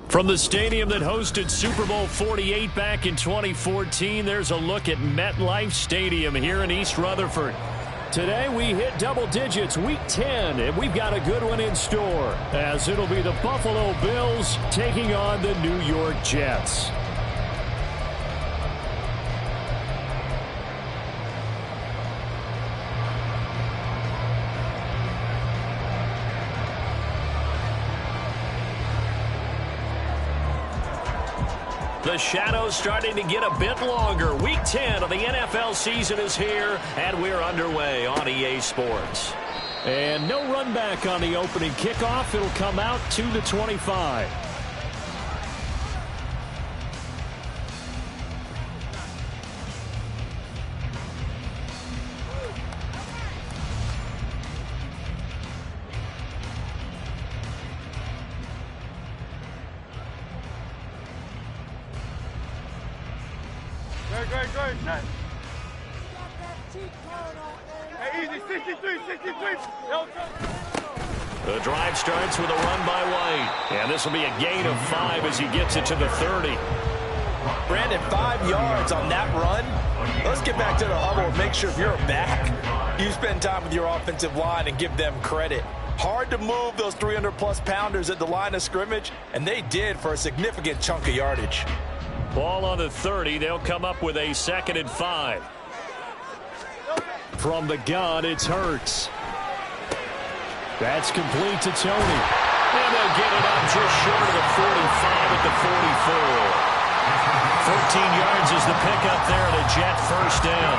From the stadium that hosted Super Bowl 48 back in 2014, there's a look at MetLife Stadium here in East Rutherford. Today we hit double digits, Week 10, and we've got a good one in store, as it'll be the Buffalo Bills taking on the New York Jets. The shadow's starting to get a bit longer. Week 10 of the NFL season is here, and we're underway on EA Sports. And no run back on the opening kickoff. It'll come out to the 25. Great, set. Hey, easy, 63. The drive starts with a run by White. And this will be a gain of 5 as he gets it to the 30. Brandon, 5 yards on that run. Let's get back to the huddle and make sure if you're back, you spend time with your offensive line and give them credit. Hard to move those 300-plus pounders at the line of scrimmage, and they did for a significant chunk of yardage. Ball on the 30. They'll come up with a 2nd and 5. From the gun, it's Hurts. That's complete to Tony. And they'll get it up just short of the 45 at the 44. 14 yards is the pickup there at a Jet first down.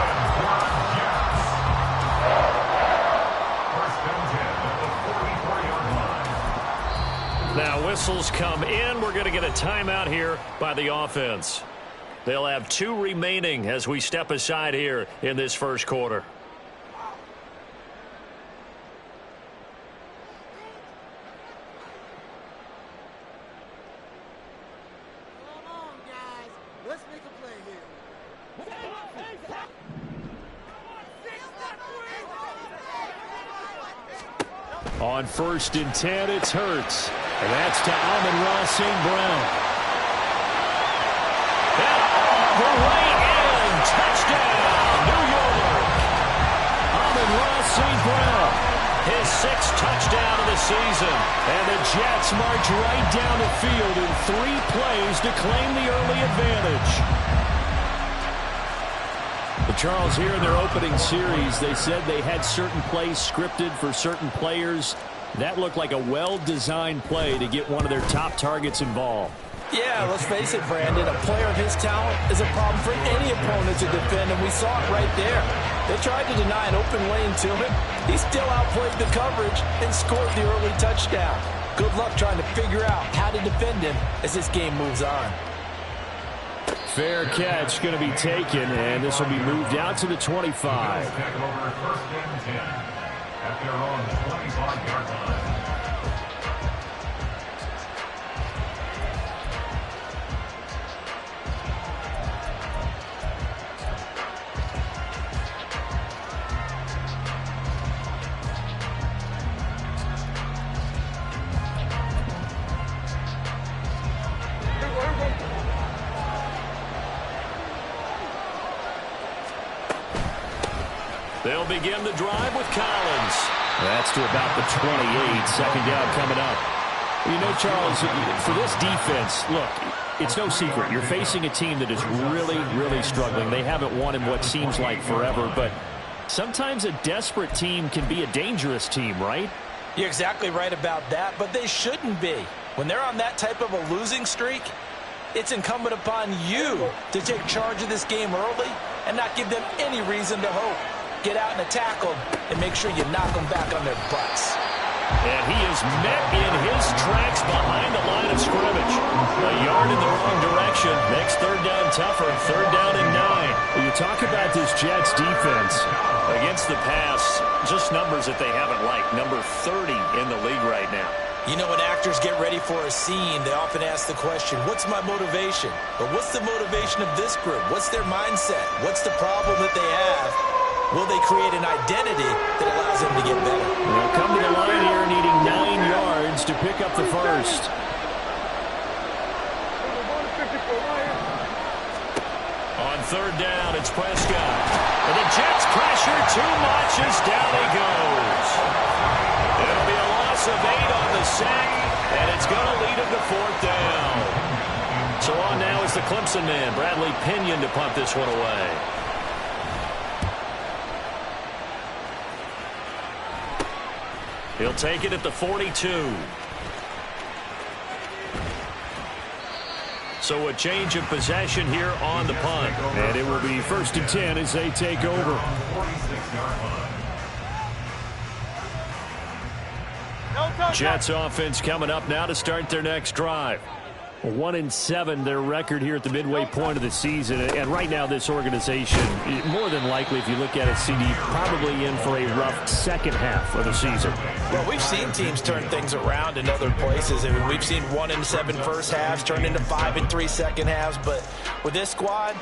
Now whistles come in. We're going to get a timeout here by the offense. They'll have 2 remaining as we step aside here in this first quarter. Come on, guys. Let's make a play here. On 1st and 10, it's Hurts. And that's to Amon-Ra St. Brown. And all the way in. Touchdown, New York. Amon-Ra St. Brown. His 6th touchdown of the season. And the Jets march right down the field in 3 plays to claim the early advantage. But Charles, here in their opening series, they said they had certain plays scripted for certain players. That looked like a well-designed play to get one of their top targets involved. Yeah, let's face it, Brandon. A player of his talent is a problem for any opponent to defend, and we saw it right there. They tried to deny an open lane to him. He still outplayed the coverage and scored the early touchdown. Good luck trying to figure out how to defend him as this game moves on. Fair catch going to be taken, and this will be moved out to the 25. At their own 25-yard line. They'll begin the drive with Collins. That's to about the 28. 2nd down coming up. You know, Charles, for this defense, look, it's no secret. You're facing a team that is really, really struggling. They haven't won in what seems like forever, but sometimes a desperate team can be a dangerous team, right? You're exactly right about that, but they shouldn't be. When they're on that type of a losing streak, it's incumbent upon you to take charge of this game early and not give them any reason to hope. Get out and attack them and make sure you knock them back on their butts. And he is met in his tracks behind the line of scrimmage. A yard in the wrong direction. Makes 3rd down tougher. 3rd down and 9. You talk about this Jets defense. Against the pass, just numbers that they haven't liked. Number 30 in the league right now. You know, when actors get ready for a scene, they often ask the question, what's my motivation? Or what's the motivation of this group? What's their mindset? What's the problem that they have? Will they create an identity that allows them to get better? They'll come to the line here needing 9 yards to pick up the first. third down. It's Prescott. And the Jets pressure too much as down he goes. It'll be a loss of 8 on the sack, and it's going to lead him to fourth down. So on now is the Clemson man, Bradley Pinion, to punt this one away. He'll take it at the 42. So a change of possession here on the punt. And it will be 1st and 10 as they take over. 46-yard line. Jets offense coming up now to start their next drive. 1-7 their record here at the midway point of the season, and right now this organization, more than likely, if you look at it, CD, probably in for a rough second half of the season. Well, we've seen teams turn things around in other places. I mean, we've seen 1-7 first halves turn into 5-3 second halves, but with this squad,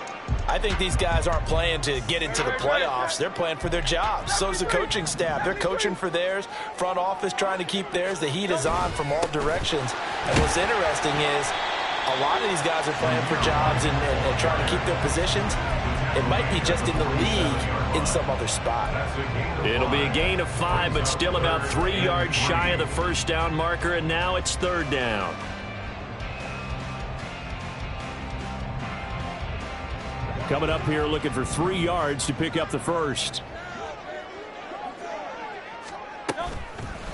I think these guys aren't playing to get into the playoffs. They're playing for their jobs. So's the coaching staff. They're coaching for theirs. Front office trying to keep theirs. The heat is on from all directions. And what's interesting is a lot of these guys are playing for jobs and trying to keep their positions. It might be just in the league in some other spot. It'll be a gain of 5, but still about 3 yards shy of the first down marker, and now it's third down. Coming up here looking for 3 yards to pick up the first.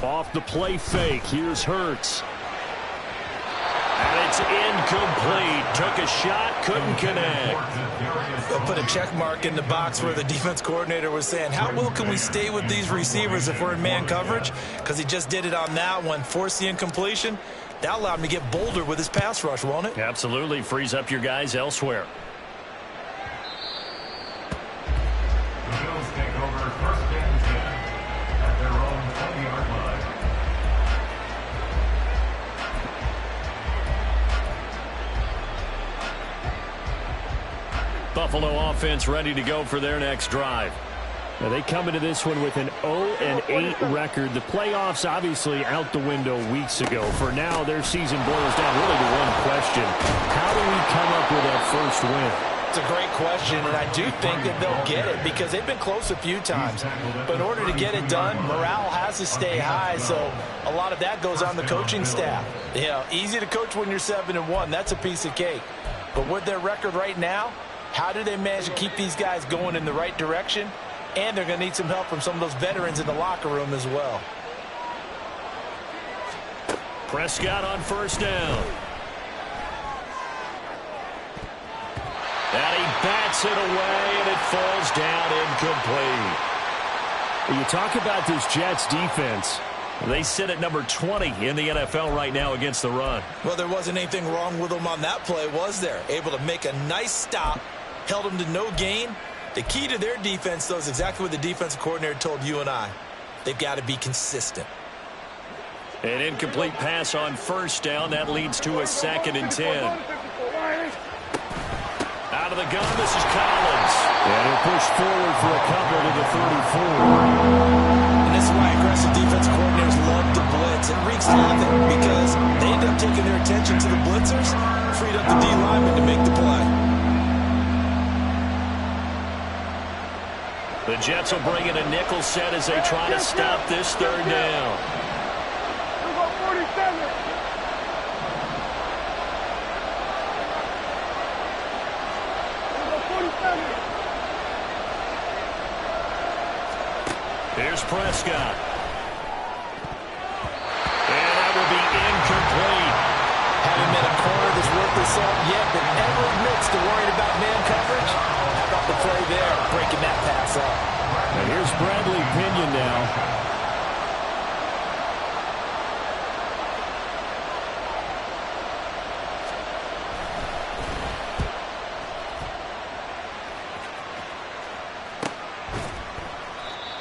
Off the play fake. Here's Hurts. And it's incomplete. Took a shot, couldn't connect. They'll put a check mark in the box where the defense coordinator was saying, how well can we stay with these receivers if we're in man coverage? Because he just did it on that one, forced the incompletion. That allowed him to get bolder with his pass rush, won't it? Absolutely. Frees up your guys elsewhere. The Bills take over 1st and 10 at their own 20-yard line. Buffalo offense ready to go for their next drive. Now they come into this one with an 0-8 record. The playoffs obviously out the window weeks ago. For now, their season boils down really to one question. How do we come up with that first win? It's a great question, and I do think that they'll get it because they've been close a few times. But in order to get it done, morale has to stay high, so a lot of that goes on the coaching staff. You know, easy to coach when you're 7-1. That's a piece of cake. But with their record right now, how do they manage to keep these guys going in the right direction? And they're going to need some help from some of those veterans in the locker room as well. Prescott on first down. And he bats it away, and it falls down incomplete. When you talk about this Jets defense, they sit at number 20 in the NFL right now against the run. Well, there wasn't anything wrong with them on that play, was there? Able to make a nice stop, held them to no gain. The key to their defense, though, is exactly what the defensive coordinator told you and I. They've got to be consistent. An incomplete pass on first down. That leads to a 2nd and 10. Out of the gun, this is Collins. And he'll push forward for a couple to the 34. And this is why aggressive defense coordinators love to blitz. It wreaks havoc because they end up taking their attention to the blitzers, freed up the D lineman to make the play. The Jets will bring in a nickel set as they try to stop this third down. Here's Prescott. And that will be incomplete. Haven't been a corner that's worth the salt yet that ever admits to worrying about man coverage. How about the play there, breaking that pass up? And here's Bradley Pinion now.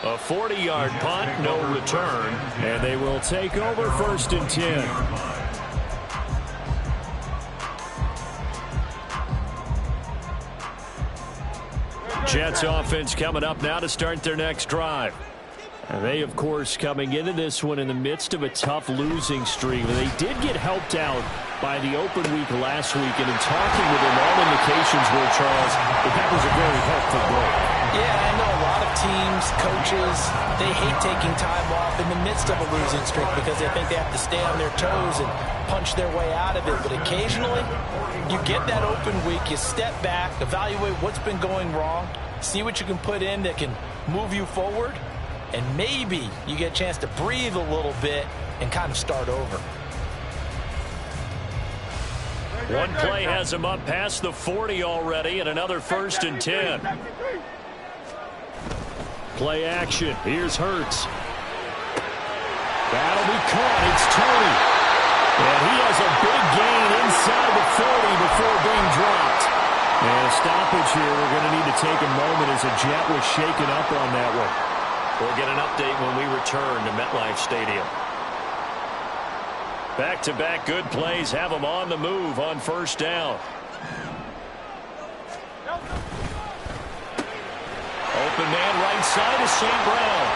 A 40-yard punt, no return. And they will take over 1st and 10. Jets offense coming up now to start their next drive. And they, of course, coming into this one in the midst of a tough losing streak. They did get helped out by the open week last week, and in talking with them, all indications were, Charles, that was a very helpful break. Yeah, I know a lot of teams, coaches, they hate taking time off in the midst of a losing streak because they think they have to stay on their toes and punch their way out of it. But occasionally, you get that open week, you step back, evaluate what's been going wrong, see what you can put in that can move you forward, and maybe you get a chance to breathe a little bit and kind of start over. One play has him up past the 40 already, and another 1st and 10. Play action. Here's Hurts. That'll be caught. It's Tony. And he has a big gain inside the 40 before being dropped. And a stoppage here. We're going to need to take a moment as a Jet was shaken up on that one. We'll get an update when we return to MetLife Stadium. Back-to-back good plays have them on the move on 1st down. Open man right side is St. Brown.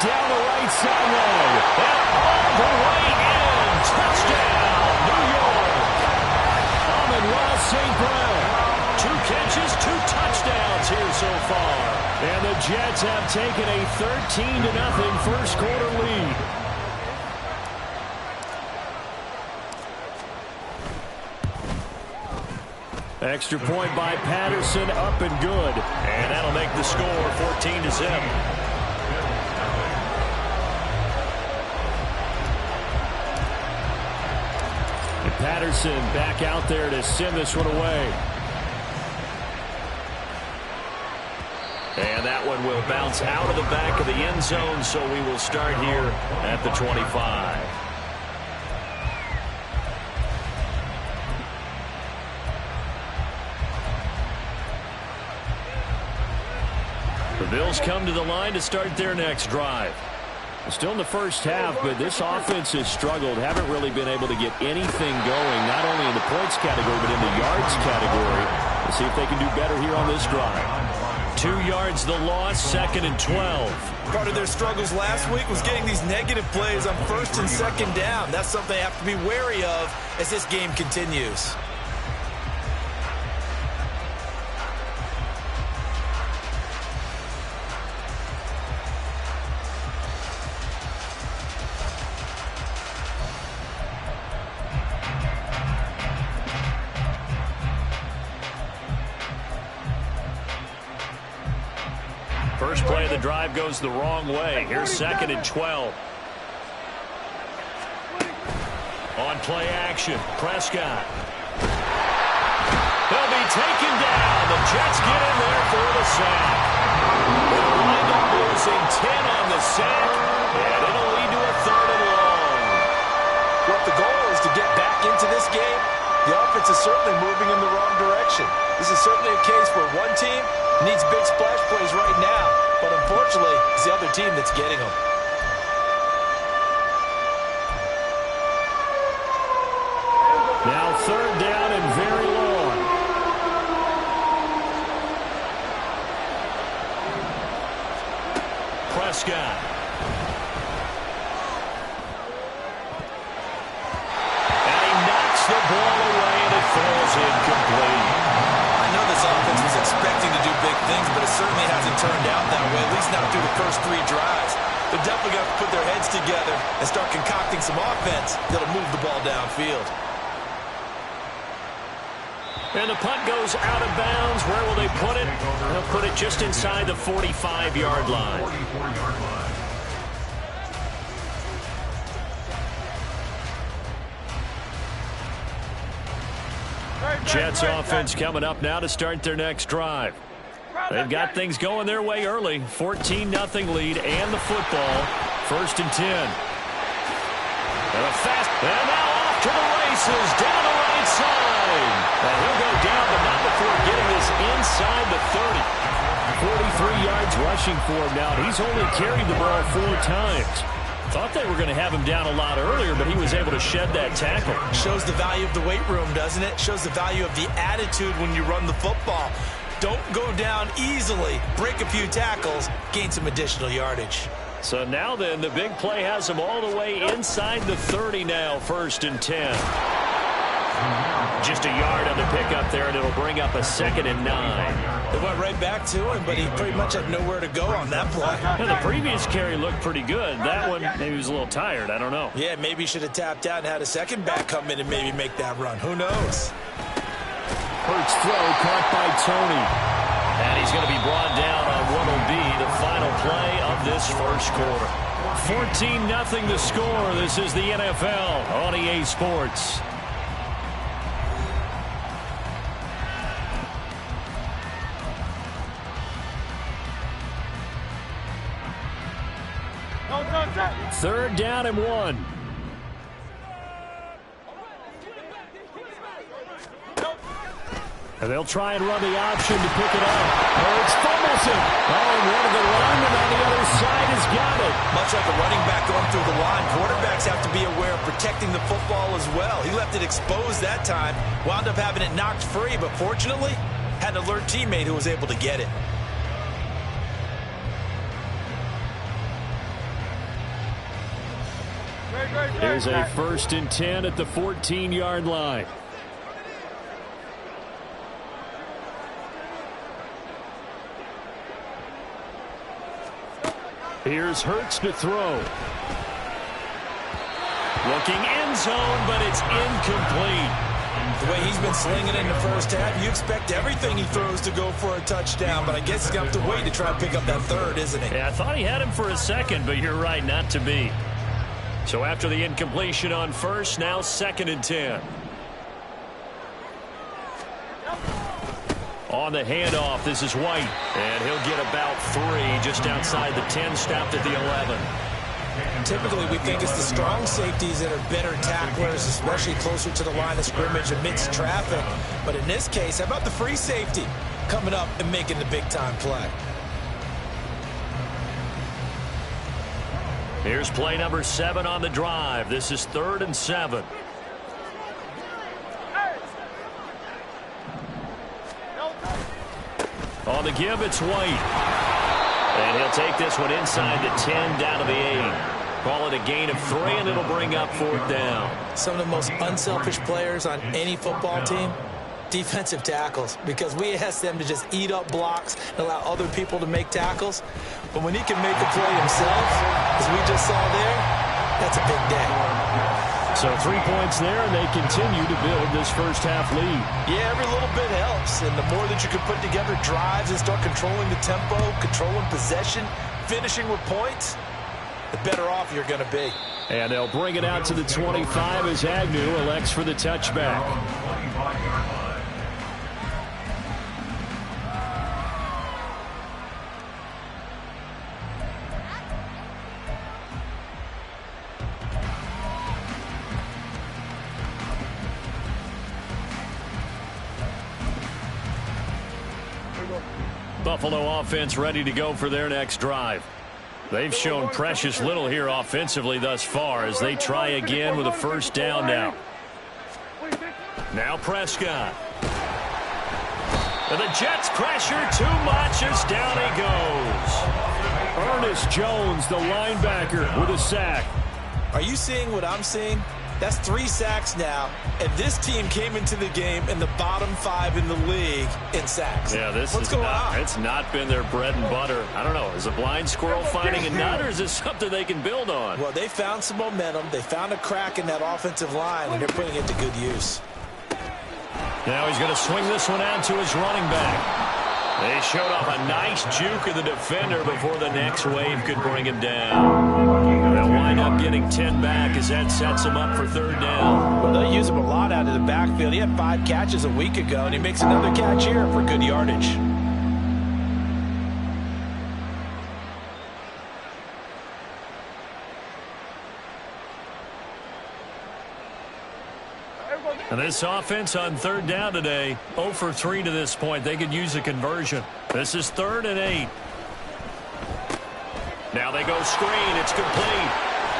Down the right sideline. And all the way in. Touchdown, New York. Amon-Ra St. Brown. 2 catches, 2 touchdowns here so far. And the Jets have taken a 13-0 first quarter lead. Extra point by Patterson, up and good. And that'll make the score 14-0. And Patterson back out there to send this one away. And that one will bounce out of the back of the end zone, so we will start here at the 25. The Bills come to the line to start their next drive. Still in the first half, but this offense has struggled. Haven't really been able to get anything going, not only in the points category, but in the yards category. Let's see if they can do better here on this drive. 2 yards the loss, 2nd and 12. Part of their struggles last week was getting these negative plays on 1st and 2nd down. That's something they have to be wary of as this game continues. First play of the drive goes the wrong way. Here's 2nd and 12. On play action, Prescott. They'll be taken down. The Jets get in there for the sack. They'll wind up losing 10 on the sack, and it'll lead to a 3rd and long. What the goal is to get back into this game, the offense is certainly moving in the wrong direction. This is certainly a case where one team needs big splash plays right now, but unfortunately, it's the other team that's getting them. Now 3rd down and very long. Prescott. And he knocks the ball away, and it falls incomplete. I know this offense was expecting to do big things, but it certainly hasn't turned out that way, at least not through the first 3 drives. They're definitely going to put their heads together and start concocting some offense that'll move the ball downfield. And the punt goes out of bounds. Where will they put it? They'll put it just inside the 45-yard line. 44-yard line. Jets offense coming up now to start their next drive. They've got things going their way early. 14-0 lead and the football. 1st and 10. And a fast, and now off to the races down the right side. And he'll go down, but not before getting this inside the 30. 43 yards rushing for him now. He's only carried the ball 4 times. Thought they were going to have him down a lot earlier, but he was able to shed that tackle. Shows the value of the weight room, doesn't it? Shows the value of the attitude when you run the football. Don't go down easily. Break a few tackles. Gain some additional yardage. So now then, the big play has them all the way inside the 30 now, 1st and 10. Just a yard on the pickup there, and it'll bring up a 2nd and 9. They went right back to him, but he pretty much had nowhere to go on that play. Well, the previous carry looked pretty good. That one, maybe he was a little tired. I don't know. Yeah, maybe he should have tapped out and had a second back come in and maybe make that run. Who knows? Hurts throw caught by Tony. And he's going to be brought down on what will be the final play of this first quarter. 14-0 the score. This is the NFL on EA Sports. Third down and 1. And they'll try and run the option to pick it up. Hurts fumbles it. Oh, and one of the linemen on the other side has got it. Much like a running back going through the line, quarterbacks have to be aware of protecting the football as well. He left it exposed that time, wound up having it knocked free, but fortunately, had an alert teammate who was able to get it. Here's a 1st and 10 at the 14-yard line. Here's Hurts to throw. Looking end zone, but it's incomplete. The way he's been slinging in the first half, you expect everything he throws to go for a touchdown, but I guess he's going to have to wait to try and pick up that third, isn't he? Yeah, I thought he had him for a second, but you're right, not to be. So after the incompletion on first, now 2nd and 10. On the handoff, this is White. And he'll get about 3 just outside the 10, stopped at the 11. Typically, we think it's the strong safeties that are better tacklers, especially closer to the line of scrimmage amidst traffic. But in this case, how about the free safety coming up and making the big-time play? Here's play number 7 on the drive. This is 3rd and 7. On the give, it's White. And he'll take this one inside the 10, down to the 8. Call it a gain of 3, and it'll bring up 4th down. Some of the most unselfish players on any football team, defensive tackles, because we ask them to just eat up blocks and allow other people to make tackles. But when he can make a play himself, as we just saw there, that's a big day. So 3 points there, and they continue to build this first half lead. Yeah, every little bit helps, and the more that you can put together drives and start controlling the tempo, controlling possession, finishing with points, the better off you're going to be. And they'll bring it out to the 25 as Agnew elects for the touchback. Buffalo offense ready to go for their next drive. They've shown precious little here offensively thus far as they try again with a 1st down now. Now Prescott. And the Jets pressure too much as down he goes. Ernest Jones, the linebacker, with a sack. Are you seeing what I'm seeing? That's 3 sacks now, and this team came into the game in the bottom 5 in the league in sacks. Yeah, what's going on? It's not been their bread and butter. I don't know. Is a blind squirrel finding a nut, or is this something they can build on? Well, they found some momentum. They found a crack in that offensive line, and they're putting it to good use. Now he's going to swing this one out to his running back. They showed off a nice juke of the defender before the next wave could bring him down. They'll wind up getting 10 back as that sets him up for 3rd down. Well, they'll use him a lot out of the backfield. He had 5 catches a week ago, and he makes another catch here for good yardage. And this offense on 3rd down today, 0 for 3 to this point. They could use a conversion. This is 3rd and 8. Now they go screen. It's complete.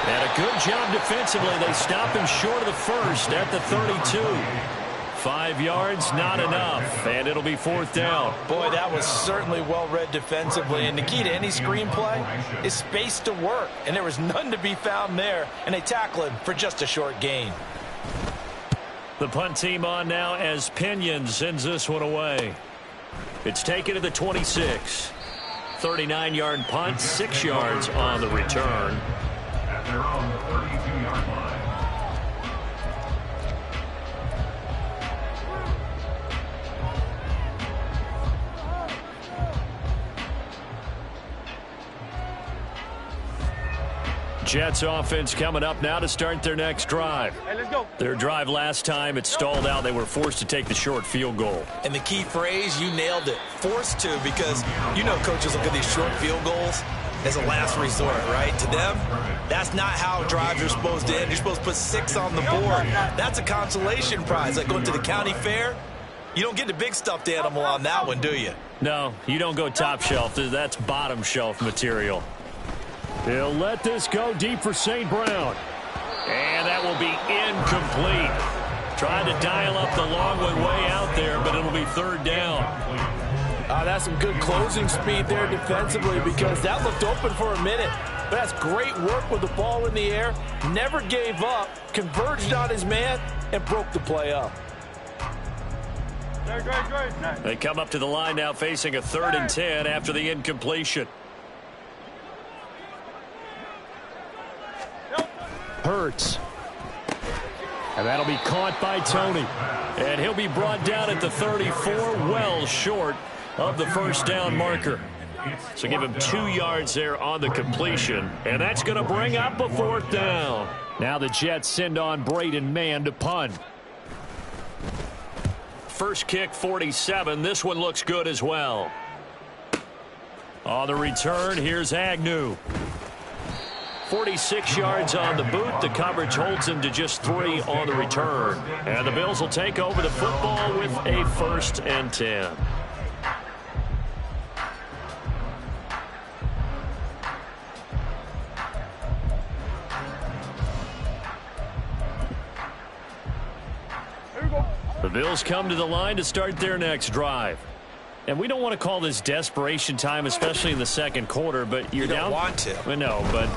And a good job defensively. They stop him short of the 1st at the 32. 5 yards, not enough, and it'll be 4th down. Boy, that was certainly well read defensively, and the key to any screenplay is space to work, and there was none to be found there, and they tackle him for just a short gain. The punt team on now as Pinion sends this one away. It's taken to the 26. 39-yard punt, 6 yards on the return. At their own 32-yard line. Jets offense coming up now to start their next drive. Hey, let's go. Their drive last time, it stalled out. They were forced to take the short field goal. And the key phrase, you nailed it, forced to, because you know coaches look at these short field goals as a last resort, right? To them, that's not how drives are supposed to end. You're supposed to put 6 on the board. That's a consolation prize. Like going to the county fair, you don't get the big stuffed animal on that one, do you? No, you don't go top shelf. That's bottom shelf material. He'll let this go deep for St. Brown. And that will be incomplete. Trying to dial up the long one way out there, but it'll be 3rd down. That's some good closing speed there defensively, because that looked open for a minute. But that's great work with the ball in the air. Never gave up, converged on his man, and broke the play up. Great. They come up to the line now facing a 3rd and 10 after the incompletion. Hurts. And that'll be caught by Tony. And he'll be brought down at the 34, well short of the 1st down marker. So give him 2 yards there on the completion. And that's going to bring up a 4th down. Now the Jets send on Braden Mann to punt. First kick, 47. This one looks good as well. On the return, here's Agnew. 46 yards on the boot. The coverage holds him to just 3 on the return. And the Bills will take over the football with a 1st and 10. The Bills come to the line to start their next drive. And we don't want to call this desperation time, especially in the 2nd quarter, but you're down. You don't want to. No, but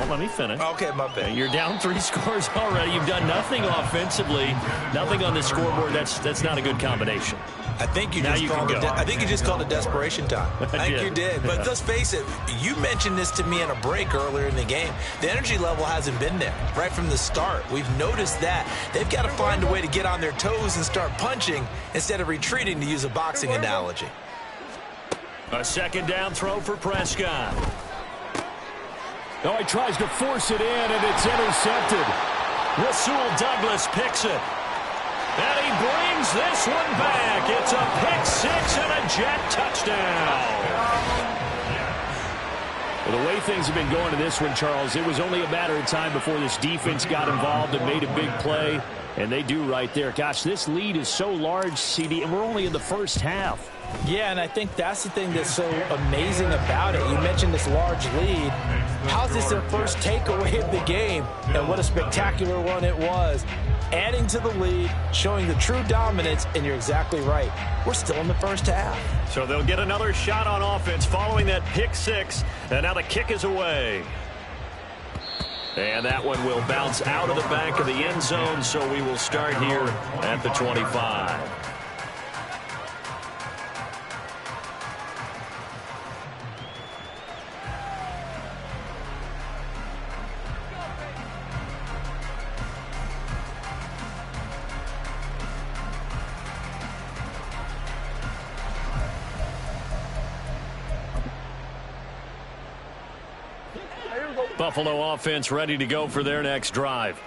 let me finish. Okay, my bad. You're down 3 scores already. You've done nothing offensively, nothing on the scoreboard. That's not a good combination. I think you just called it desperation time. I think you did. But let's face it, you mentioned this to me in a break earlier in the game. The energy level hasn't been there right from the start. We've noticed that. They've got to find a way to get on their toes and start punching instead of retreating, to use a boxing analogy. A 2nd down throw for Prescott. Oh, he tries to force it in, and it's intercepted. Rasul Douglas picks it. And he brings this one back. It's a pick 6 and a Jet touchdown. Well, the way things have been going to this one, Charles, it was only a matter of time before this defense got involved and made a big play. And they do right there. Gosh, this lead is so large, CD, and we're only in the 1st half. Yeah, and I think that's the thing that's so amazing about it. You mentioned this large lead. How's this their first takeaway of the game? And what a spectacular one it was. Adding to the lead, showing the true dominance, and you're exactly right. We're still in the 1st half. So they'll get another shot on offense following that pick 6, and now the kick is away. And that one will bounce out of the back of the end zone, so we will start here at the 25. Buffalo offense ready to go for their next drive.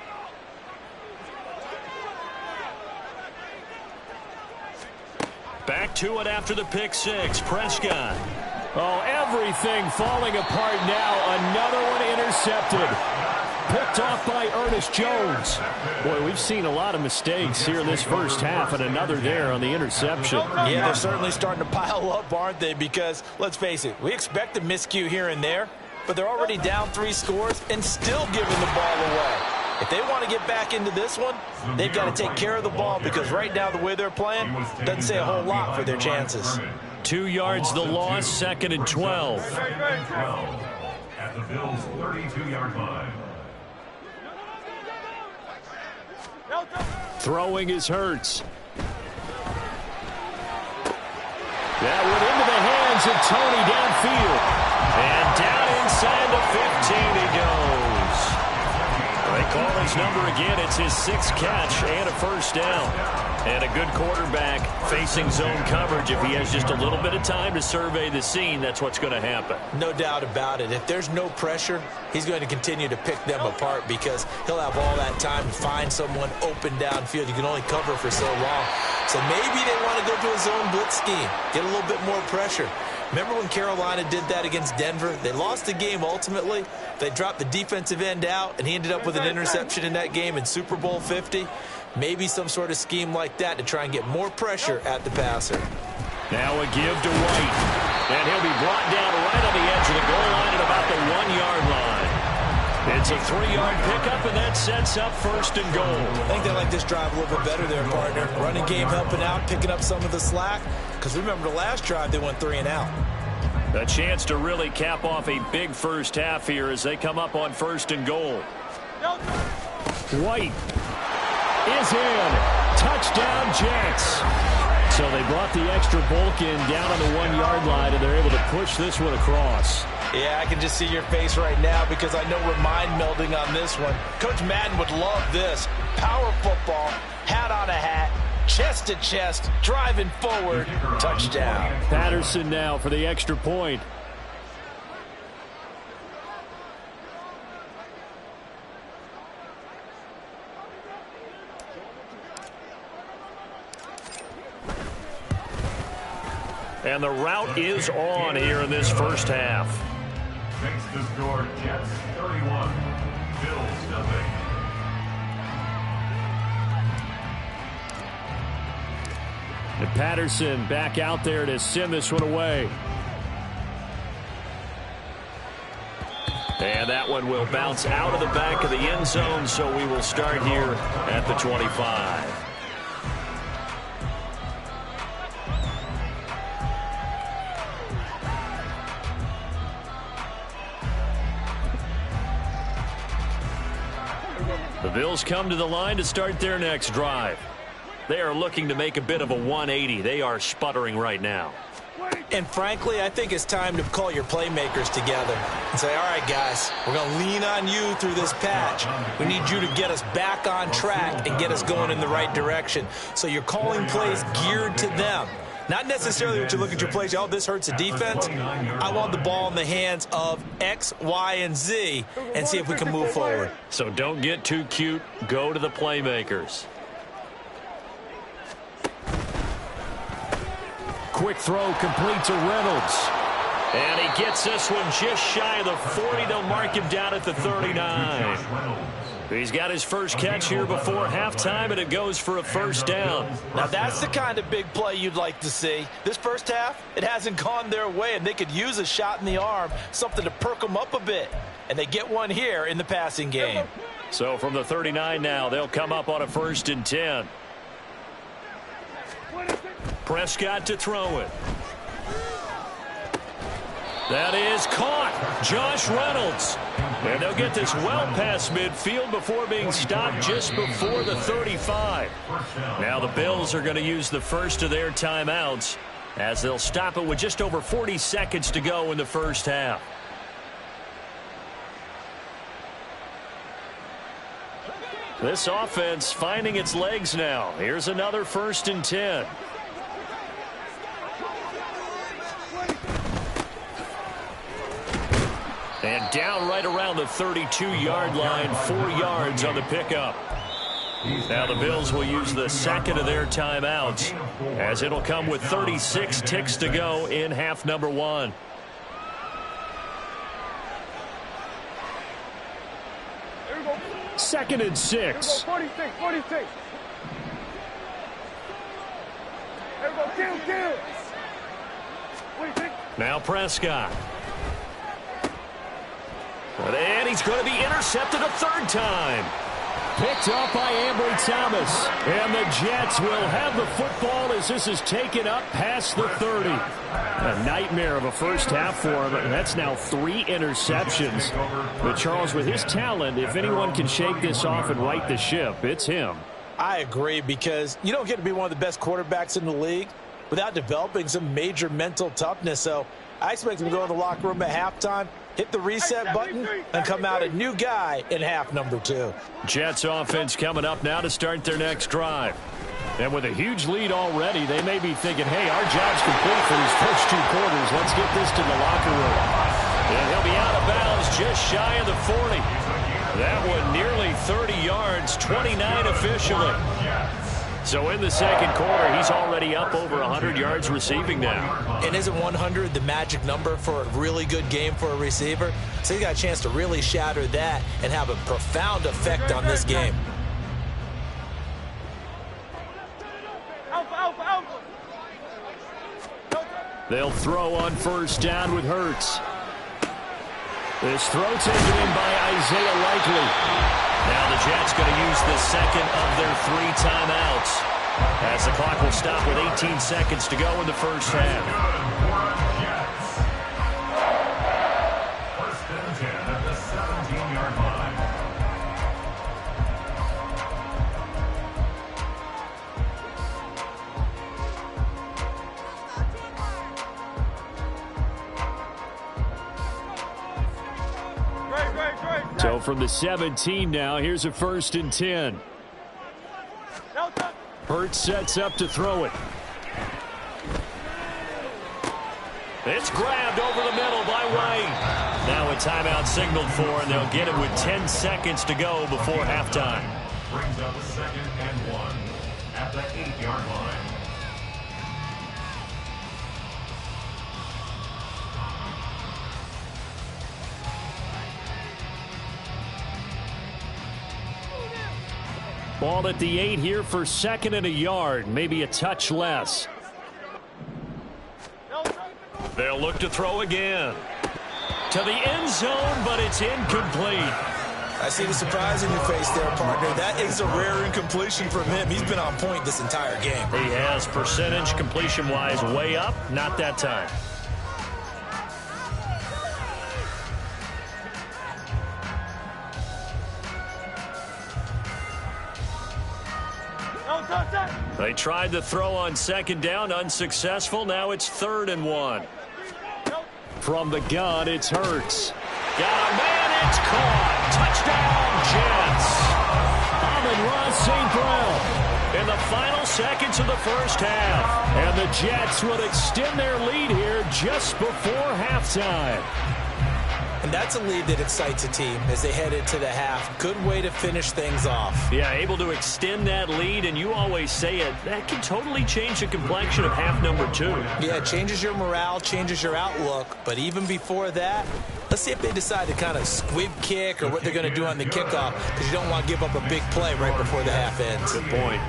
Back to it after the pick 6. Prescott. Oh, everything falling apart now. Another one intercepted. Picked off by Ernest Jones. Boy, we've seen a lot of mistakes here in this 1st half, and another there on the interception. Yeah, they're certainly starting to pile up, aren't they? Because, let's face it, we expect a miscue here and there, but they're already down 3 scores and still giving the ball away. If they want to get back into this one, they've got to take care of the ball because right now the way they're playing doesn't say a whole lot for their chances. 2 yards the loss, 2nd and 12. Second and 12 at the Bills' 32-yard line. Throwing is Hurts. That went into the hands of Tony downfield. And down inside the 15 he goes. They call his number again. It's his 6th catch and a first down. And a good quarterback facing zone coverage. If he has just a little bit of time to survey the scene, that's what's going to happen. No doubt about it. If there's no pressure, he's going to continue to pick them apart because he'll have all that time to find someone open downfield. You can only cover for so long. So maybe they want to go to a zone blitz scheme, get a little bit more pressure. Remember when Carolina did that against Denver? They lost the game ultimately. They dropped the defensive end out, and he ended up with an interception in that game in Super Bowl 50. Maybe some sort of scheme like that to try and get more pressure at the passer. Now a give to White. And he'll be brought down right on the edge of the goal line at about the 1-yard line. It's a 3-yard pickup, and that sets up 1st and goal. I think they like this drive a little bit better there, partner. Running game helping out, picking up some of the slack. Because remember the last drive, they went 3 and out. A chance to really cap off a big first half here as they come up on 1st and goal. White is in. Touchdown, Jets. So they brought the extra bulk in down on the 1-yard line, and they're able to push this one across. Yeah, I can just see your face right now because I know we're mind melding on this one. Coach Madden would love this. Power football, hat on a hat, chest to chest, driving forward, touchdown. Patterson now for the extra point. And the route is on here in this first half. Makes the score Jets 31, Bills nothing. And Patterson back out there to send this one away. And that one will bounce out of the back of the end zone, so we will start here at the 25. The Bills come to the line to start their next drive. They are looking to make a bit of a 180. They are sputtering right now. And frankly, I think it's time to call your playmakers together and say, all right, guys, we're going to lean on you through this patch. We need you to get us back on track and get us going in the right direction. So you're calling plays geared to them. Not necessarily what you look at your plays, oh, this hurts the defense. I want the ball in the hands of X, Y, and Z and see if we can move forward. So don't get too cute. Go to the playmakers. Quick throw complete to Reynolds. And he gets this one just shy of the 40. They'll mark him down at the 39. He's got his first catch here before halftime, and it goes for a first down. Now, that's the kind of big play you'd like to see. This first half, it hasn't gone their way, and they could use a shot in the arm, something to perk them up a bit. And they get one here in the passing game. So from the 39 now, they'll come up on a 1st and 10. Prescott to throw it. That is caught. Josh Reynolds. And they'll get this well past midfield before being stopped just before the 35. Now the Bills are going to use the first of their timeouts as they'll stop it with just over 40 seconds to go in the first half. This offense finding its legs now. Here's another 1st and 10. And down right around the 32-yard line, 4 yards on the pickup. Now the Bills will use the second of their timeouts as it'll come with 36 ticks to go in half number 1. Second and 6. 46. There we go, kill. 46. Now Prescott. And he's going to be intercepted a 3rd time. picked off by Ambry Thomas. And the Jets will have the football as this is taken up past the 30. A nightmare of a first half for him. And that's now 3 interceptions. But Charles, with his talent, if anyone can shake this off and right the ship, it's him. I agree, because you don't get to be one of the best quarterbacks in the league without developing some major mental toughness. So I expect him to go in the locker room at halftime, hit the reset button, and come out a new guy in half number 2. Jets offense coming up now to start their next drive. And with a huge lead already, they may be thinking, hey, our job's complete for these first 2 quarters. Let's get this to the locker room. And he'll be out of bounds just shy of the 40. That one nearly 30 yards, 29 officially. So in the second quarter, he's already up over 100 yards receiving now. And isn't 100 the magic number for a really good game for a receiver? So he's got a chance to really shatter that and have a profound effect on this game. They'll throw on first down with Hurts. This throw taken in by Isaiah Likely. Now the Jets going to use the second of their 3 timeouts as the clock will stop with 18 seconds to go in the first half. First and 10 at the 17-yard line. So from the 17 now, here's a first and 10. Hurts sets up to throw it. It's grabbed over the middle by White. Now a timeout signaled for, and they'll get it with 10 seconds to go before halftime. Brings up a 2nd and 1 at the 8-yard line. Ball at the 8 here for 2nd and a yard, maybe a touch less. They'll look to throw again. To the end zone, but it's incomplete. I see the surprise in your face there, partner. That is a rare incompletion from him. He's been on point this entire game. He has percentage completion-wise way up, not that time. They tried to throw on 2nd down, unsuccessful. Now it's 3rd and 1. From the gun, it's Hurts. Got a man, it's caught. Touchdown, Jets. Amon-Ra St. Brown in the final seconds of the first half. And the Jets will extend their lead here just before halftime. And that's a lead that excites a team as they head into the half. Good way to finish things off. Yeah, able to extend that lead, and you always say it, that can totally change the complexion of half number 2. Yeah, it changes your morale, changes your outlook. But even before that, let's see if they decide to kind of squib kick or what they're going to do on the kickoff, because you don't want to give up a big play right before the half ends. Good point.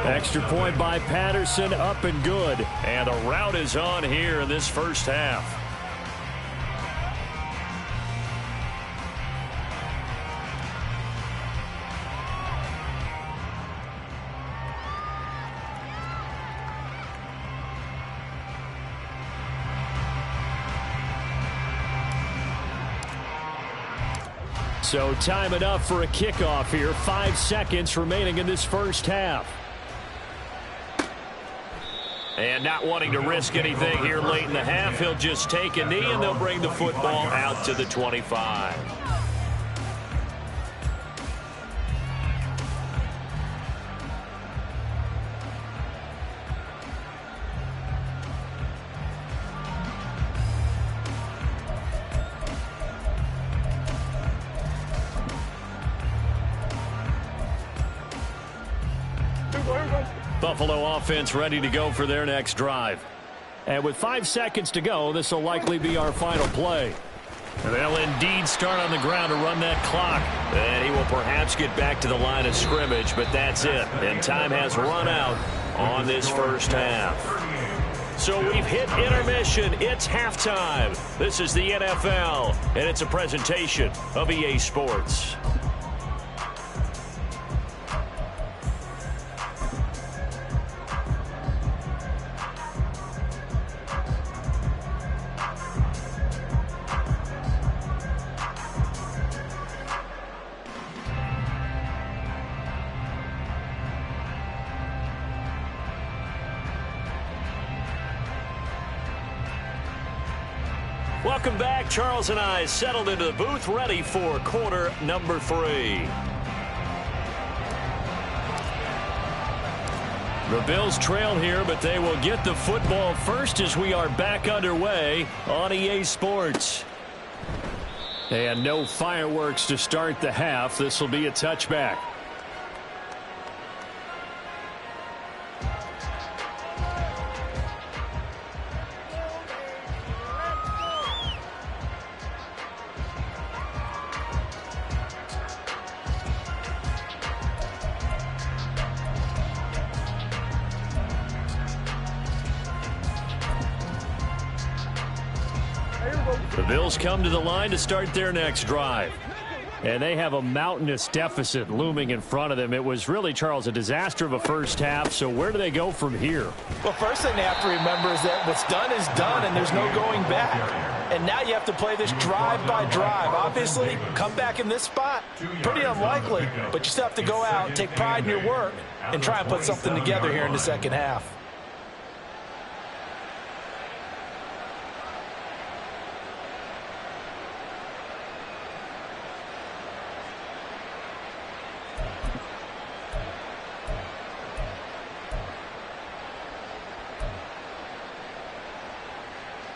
Extra point by Patterson, up and good. And a rout is on here in this first half. So time enough for a kickoff here. 5 seconds remaining in this first half. And not wanting to risk anything here late in the half, he'll just take a knee and they'll bring the football out to the 25. Buffalo offense ready to go for their next drive. And with 5 seconds to go, this will likely be our final play. They'll indeed start on the ground to run that clock. And he will perhaps get back to the line of scrimmage, but that's it. And time has run out on this first half. So we've hit intermission. It's halftime. This is the NFL, and it's a presentation of EA Sports. Welcome back. Charles and I settled into the booth, ready for quarter number 3. The Bills trail here, but they will get the football first as we are back underway on EA Sports. And no fireworks to start the half. This will be a touchback. The Bills come to the line to start their next drive. And they have a mountainous deficit looming in front of them. It was really, Charles, a disaster of a first half. So where do they go from here? Well, first thing they have to remember is that what's done is done, and there's no going back. And now you have to play this drive by drive. Obviously, come back in this spot, pretty unlikely. But you still have to go out, take pride in your work, and try and put something together here in the second half.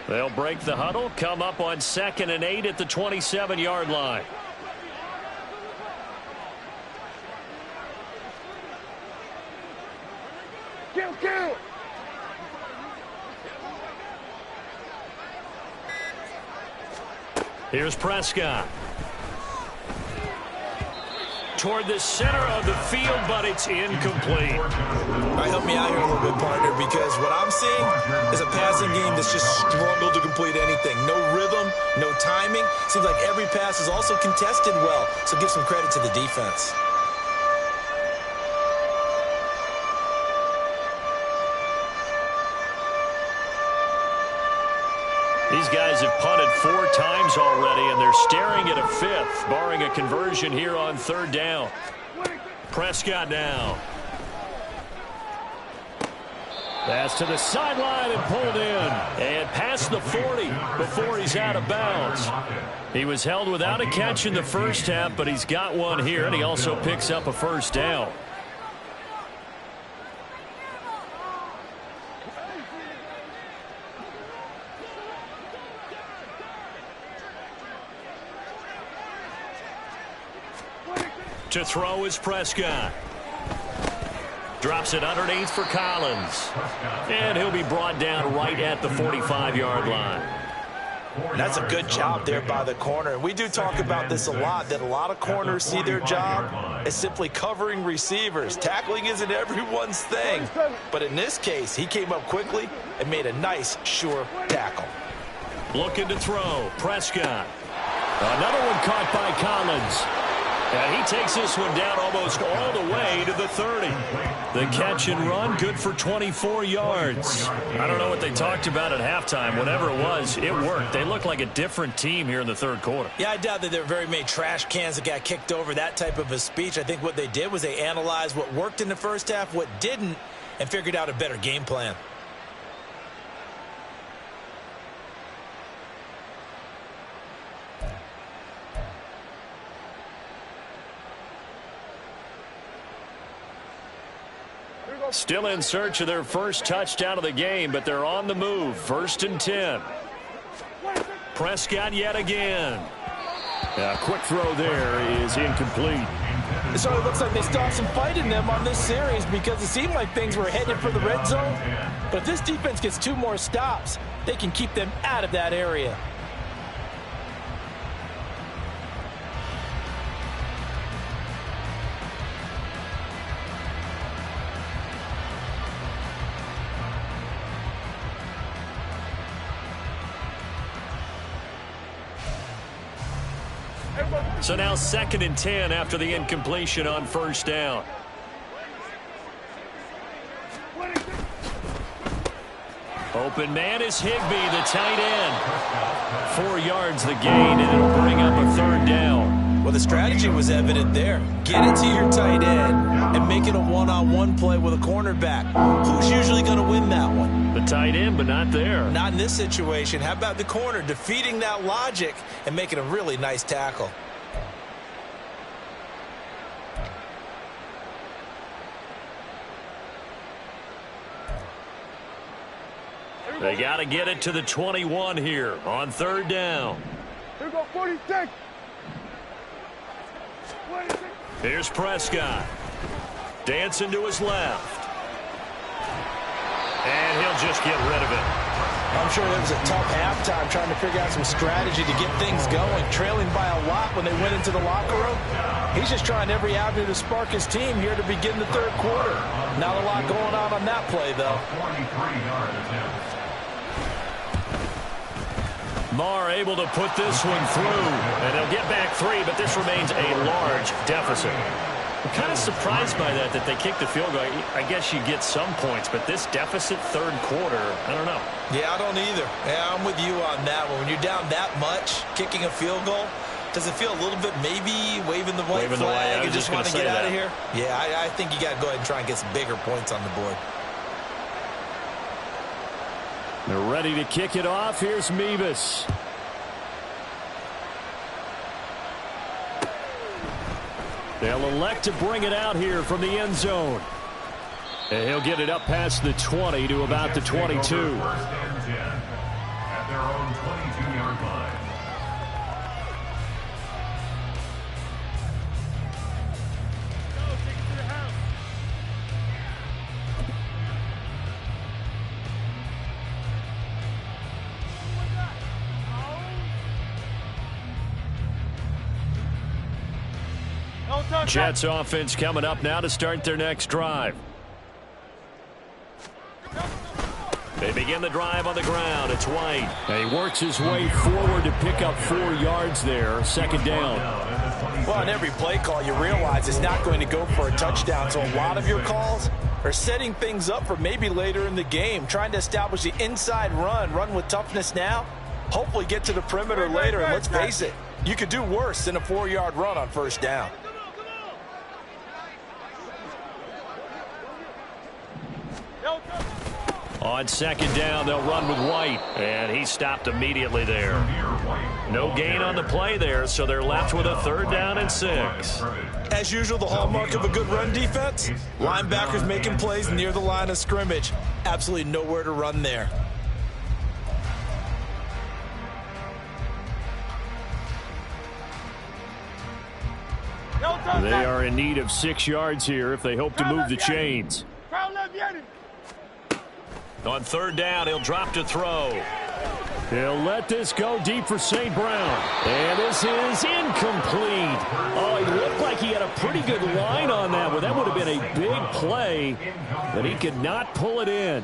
They'll break the huddle, come up on 2nd and 8 at the 27-yard line. Kill. Here's Prescott. Toward the center of the field, but it's incomplete. All right, help me out here a little bit, partner, because what I'm seeing is a passing game that's just struggled to complete anything. No rhythm, no timing. Seems like every pass is also contested well, so give some credit to the defense. These guys have punted 4 times already, and they're staring at a 5th, barring a conversion here on 3rd down. Prescott now. Pass to the sideline and pulled in. And past the 40 before he's out of bounds. He was held without a catch in the first half, but he's got one here, and he also picks up a first down. To throw is Prescott. Drops it underneath for Collins. And he'll be brought down right at the 45-yard line. That's a good job there by the corner. We do talk about this a lot, that a lot of corners see their job as simply covering receivers. Tackling isn't everyone's thing. But in this case, he came up quickly and made a nice, sure tackle. Looking to throw. Prescott. Another one caught by Collins. And he takes this one down almost all the way to the 30. The catch and run, good for 24 yards. I don't know what they talked about at halftime. Whatever it was, it worked. They look like a different team here in the 3rd quarter. Yeah, I doubt that there were very many trash cans that got kicked over, that type of a speech. I think what they did was they analyzed what worked in the first half, what didn't, and figured out a better game plan. Still in search of their first touchdown of the game, but they're on the move. 1st and 10. Prescott yet again. A quick throw there is incomplete. It sort of looks like they still have some fight in them on this series because it seemed like things were headed for the red zone. But if this defense gets 2 more stops, they can keep them out of that area. So now 2nd and 10 after the incompletion on 1st down. Open man is Higbee, the tight end. 4 yards the gain, and it'll bring up a 3rd down. Well, the strategy was evident there. Get it to your tight end, and making a one-on-one play with a cornerback. Who's usually going to win that one? The tight end, but not there. Not in this situation. How about the corner defeating that logic and making a really nice tackle? They got to get it to the 21 here on third down. Here we go, 46. Here's Prescott. Dancing to his left. And he'll just get rid of it. I'm sure it was a tough halftime trying to figure out some strategy to get things going, trailing by a lot when they went into the locker room. He's just trying every avenue to spark his team here to begin the third quarter. Not a lot going on that play, though. 43-yard attempt. Marr able to put this one through, and they'll get back 3, but this remains a large deficit. I'm kind of surprised by that they kicked the field goal. I guess you get some points, but this deficit third quarter, I don't know. Yeah, I don't either. Yeah, I'm with you on that one. When you're down that much, kicking a field goal, does it feel a little bit maybe waving the white flag and just want to get out of here? Yeah, I think you got to go ahead and try and get some bigger points on the board. They're ready to kick it off. Here's Mevis. They'll elect to bring it out here from the end zone. And he'll get it up past the 20 to about the 22. First and 10 at their own 22-yard line. Jets offense coming up now to start their next drive. They begin the drive on the ground. It's White. And he works his way forward to pick up 4 yards there. Second down. Well, in every play call, you realize it's not going to go for a touchdown. So a lot of your calls are setting things up for maybe later in the game, trying to establish the inside run with toughness now, hopefully get to the perimeter later. And let's face it, you could do worse than a 4-yard run on first down. On second down, they'll run with White. And he stopped immediately there. No gain on the play there, so they're left with a third down and 6. As usual, the hallmark of a good run defense, linebackers making plays near the line of scrimmage. Absolutely nowhere to run there. They are in need of 6 yards here if they hope to move the chains. On third down, he'll drop to throw. He'll let this go deep for St. Brown. And this is incomplete. Oh, he looked like he had a pretty good line on that, but that would have been a big play, but he could not pull it in.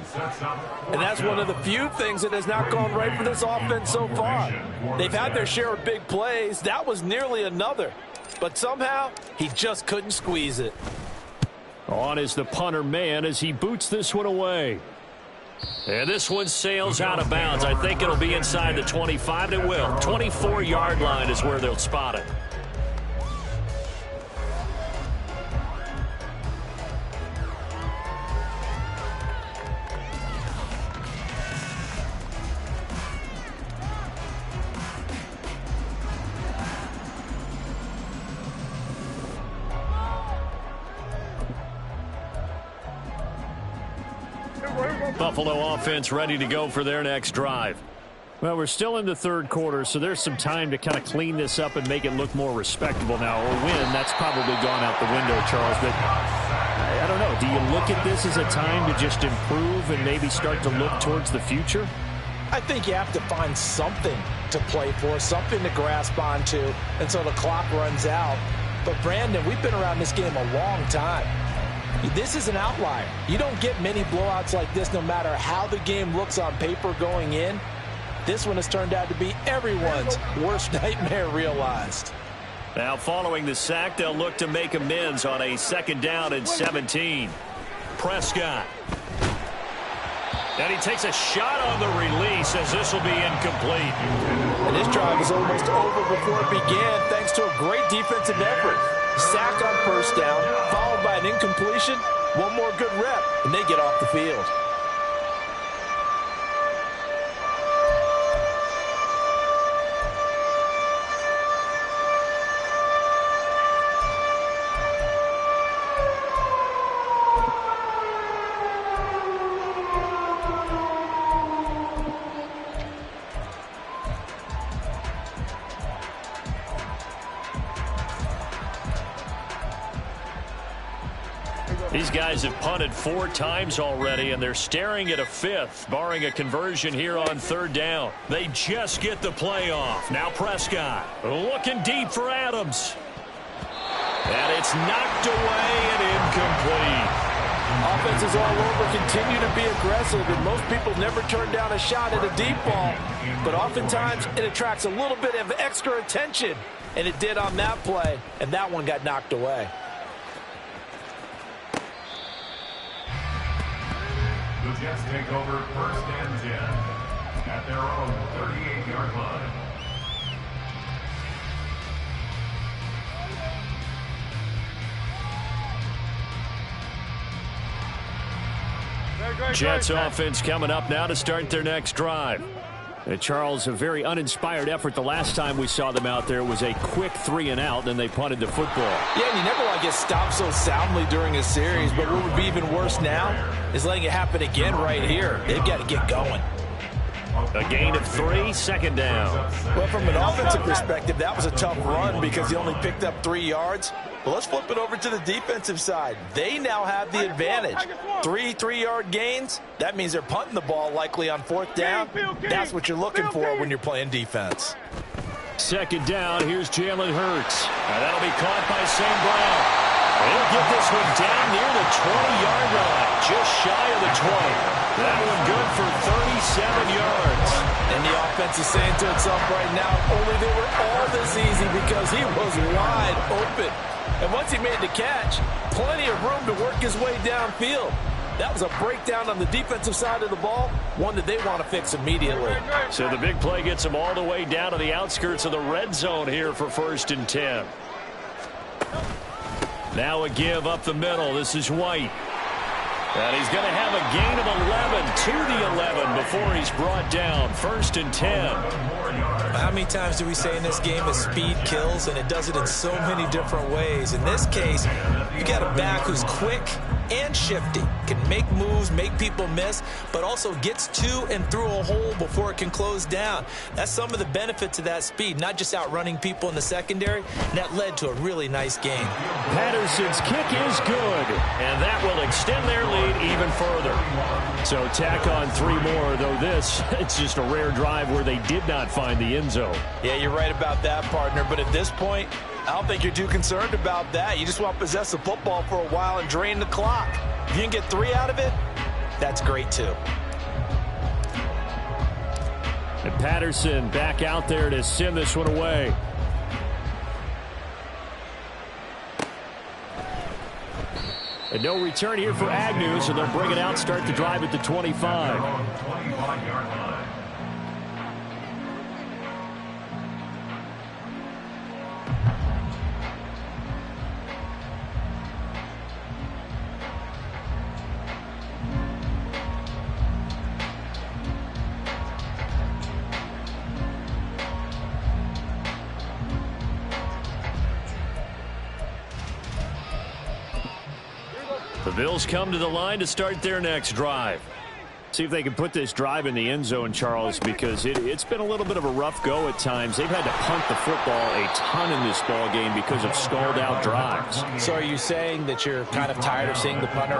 And that's one of the few things that has not gone right for this offense so far. They've had their share of big plays. That was nearly another. But somehow, he just couldn't squeeze it. On is the punter man as he boots this one away. And this one sails out of bounds. I think it'll be inside the 25, and it will. 24-yard line is where they'll spot it. Buffalo offense ready to go for their next drive. Well, we're still in the third quarter, so there's some time to kind of clean this up and make it look more respectable now. Or win, that's probably gone out the window, Charles. But I don't know. Do you look at this as a time to just improve and maybe start to look towards the future? I think you have to find something to play for, something to grasp onto until the clock runs out. But, Brandon, we've been around this game a long time. This is an outlier. You don't get many blowouts like this no matter how the game looks on paper going in. This one has turned out to be everyone's worst nightmare realized. Now following the sack, they'll look to make amends on a second down and 17. Prescott. And he takes a shot on the release as this will be incomplete. And this drive was almost over before it began thanks to a great defensive effort. Sack on first down, followed by an incompletion. One more good rep, and they get off the field. These guys have punted 4 times already, and they're staring at a 5th, barring a conversion here on 3rd down. They just get the play off. Now Prescott looking deep for Adams. And it's knocked away and incomplete. Offenses all over continue to be aggressive, and most people never turn down a shot at a deep ball. But oftentimes, it attracts a little bit of extra attention, and it did on that play, and that one got knocked away. The Jets take over 1st and 10 at their own 38-yard line. Jets offense coming up now to start their next drive. And Charles, a very uninspired effort the last time we saw them out there was a quick 3-and-out, then they punted the football. Yeah, and you never want to get stopped so soundly during a series, but what would be even worse now is letting it happen again right here. They've got to get going. A gain of 3, 2nd down. Well, from an offensive perspective, that was a tough run because he only picked up 3 yards. But let's flip it over to the defensive side. They now have the advantage. 3 3-yard gains. That means they're punting the ball likely on 4th down. That's what you're looking for when you're playing defense. 2nd down, here's Jalen Hurts. And that'll be caught by St. Brown. He'll get this one down near the 20-yard line, just shy of the 20. That one good for 37 yards. And the offense is saying to itself right now, only they were all this easy because he was wide open. And once he made the catch, plenty of room to work his way downfield. That was a breakdown on the defensive side of the ball, one that they want to fix immediately. So the big play gets them all the way down to the outskirts of the red zone here for 1st and 10. Now a give up the middle. This is White. And he's going to have a gain of 11 to the 11 before he's brought down. 1st and 10. How many times do we say in this game that speed kills, and it does it in so many different ways? In this case, you got a back who's quick and shifty, can make moves, make people miss, but also gets to and through a hole before it can close down. That's some of the benefits of that speed, not just outrunning people in the secondary, and that led to a really nice game. Patterson's kick is good, and that will extend their lead even further. So tack on 3 more, though this, it's just a rare drive where they did not find the end zone. Yeah, you're right about that, partner, but at this point, I don't think you're too concerned about that. You just want to possess the football for a while and drain the clock. If you can get 3 out of it, that's great too. And Patterson back out there to send this one away. And no return here for Agnew, so they'll bring it out, start the drive at the 25. 25-yard line. The Bills come to the line to start their next drive. See if they can put this drive in the end zone, Charles, because it's been a little bit of a rough go at times. They've had to punt the football a ton in this ball game because of stalled-out drives. So are you saying that you're kind of tired of seeing the punter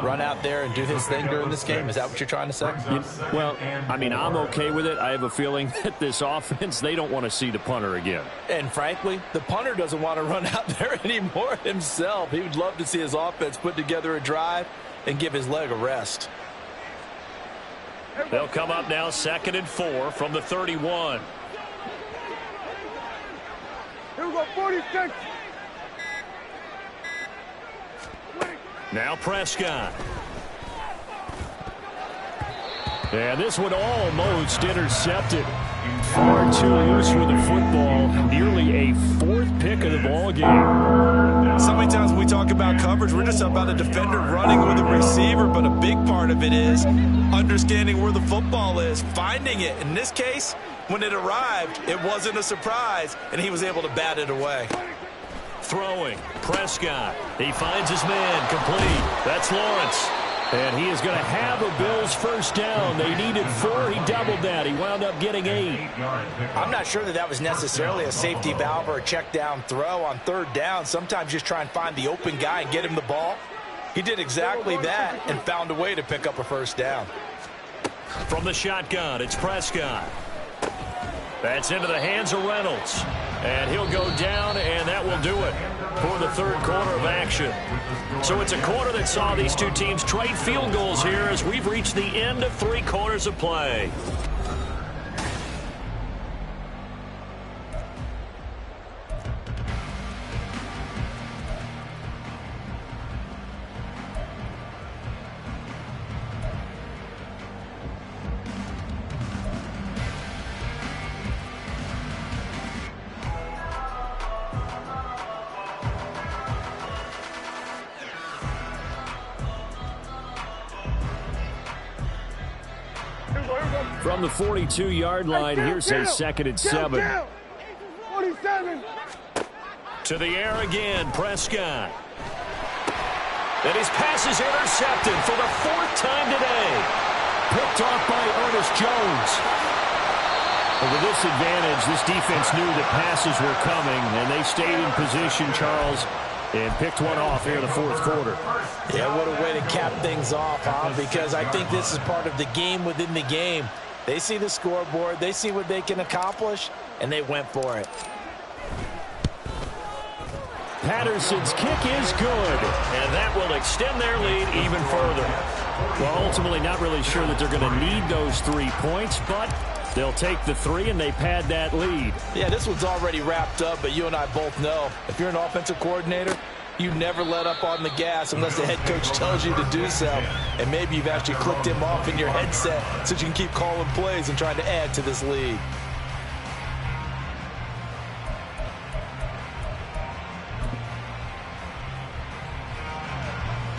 run out there and do his thing during this game? Is that what you're trying to say? Well, I mean, I'm okay with it. I have a feeling that this offense, they don't want to see the punter again. And frankly, the punter doesn't want to run out there anymore himself. He would love to see his offense put together a drive and give his leg a rest. They'll come up now 2nd and 4 from the 31. Here we go, 46. Now Prescott. And this one almost intercepted. Far too loose with the football. Nearly a fourth pick of the ball game. So many times when we talk about coverage, we're just about a defender running with a receiver, but a big part of it is understanding where the football is, finding it. In this case, when it arrived, it wasn't a surprise, and he was able to bat it away. Throwing, Prescott. He finds his man, complete. That's Lawrence. And he is going to have a Bills first down. They needed 4. He doubled that. He wound up getting 8. I'm not sure that was necessarily a safety valve or a check down throw on third down. Sometimes just try and find the open guy and get him the ball. He did exactly that and found a way to pick up a first down. From the shotgun, it's Prescott. That's into the hands of Reynolds. And he'll go down, and that will do it for the third quarter of action. So it's a quarter that saw these two teams trade field goals here as we've reached the end of 3 quarters of play. From the 42-yard line, here's a 2nd and 7. 47. To the air again, Prescott. And his pass is intercepted for the 4th time today. Picked off by Ernest Jones. But with this advantage, this defense knew that passes were coming, and they stayed in position, Charles, and picked one off here in the 4th quarter. Yeah, what a way to cap things off, huh? Because I think this is part of the game within the game. They see the scoreboard, they see what they can accomplish, and they went for it. Patterson's kick is good, and that will extend their lead even further. Well, ultimately not really sure that they're going to need those 3 points, but they'll take the 3 and they pad that lead. Yeah, this one's already wrapped up, but you and I both know if you're an offensive coordinator, you never let up on the gas unless the head coach tells you to do so. And maybe you've actually clicked him off in your headset so you can keep calling plays and trying to add to this lead.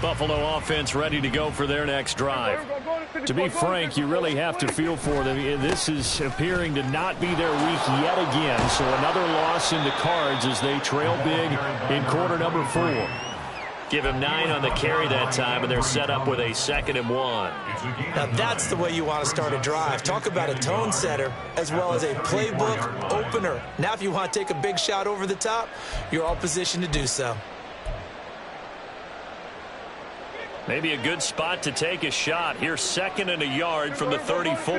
Buffalo offense ready to go for their next drive. To be frank, you really have to feel for them. This is appearing to not be their week yet again. So another loss in the cards as they trail big in quarter number 4. Give him 9 on the carry that time, and they're set up with a 2nd and 1. Now that's the way you want to start a drive. Talk about a tone setter as well as a playbook opener. Now if you want to take a big shot over the top, you're all positioned to do so. Maybe a good spot to take a shot. Here's 2nd and a yard from the 34.